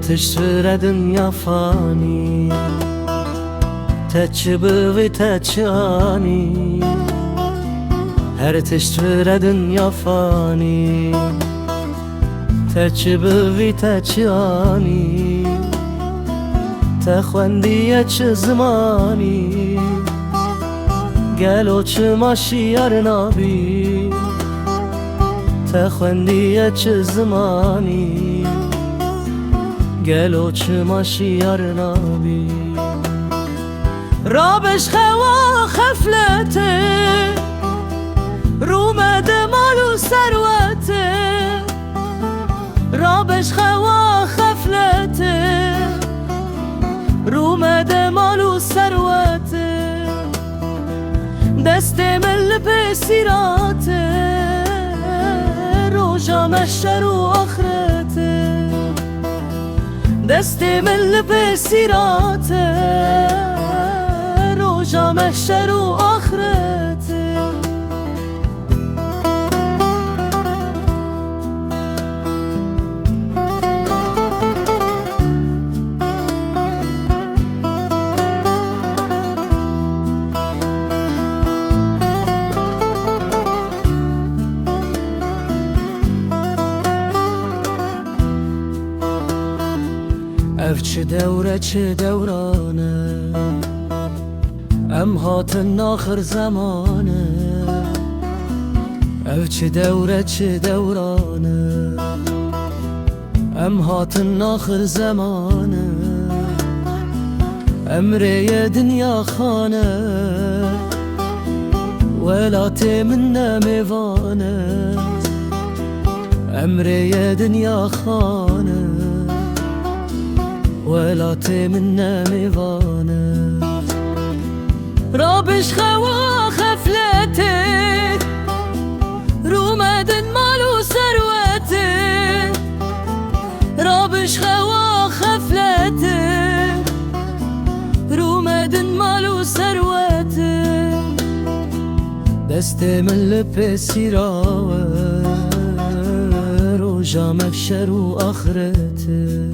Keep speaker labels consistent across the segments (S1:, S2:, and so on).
S1: تشترى دنيا فاني تجبغي تجاني هر تشترى دنيا فاني تجبغي تجاني تخوندي چه زماني قالو چه ماشي ارنابي تخوندي چه زماني قالو چه ماشي ارنابي رابش خوا خفلته رومد مالو ثروته رابش خوا خفلته رومد مالو ثروته دست مل بسیراته روژا محشر و آخرته دست مل بسیراته روژا محشر و آخرته اف چه دوره چه دورانه ام هاتن آخر زمانه اف چه دوره چه دورانه ام هاتن آخر زمانه امره دنیا خانه ولات من نمیوانه امره دنیا خانه ولات من نمیوانه رابش خوا خفلته رومدن مالو ثروته رابش خوا خفلته رومدن مالو ثروته دست من لب سیراوه روژا محشر و آخرته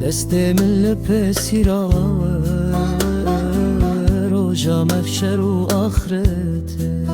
S1: دست من لب سیراوه روژا محشر و آخرته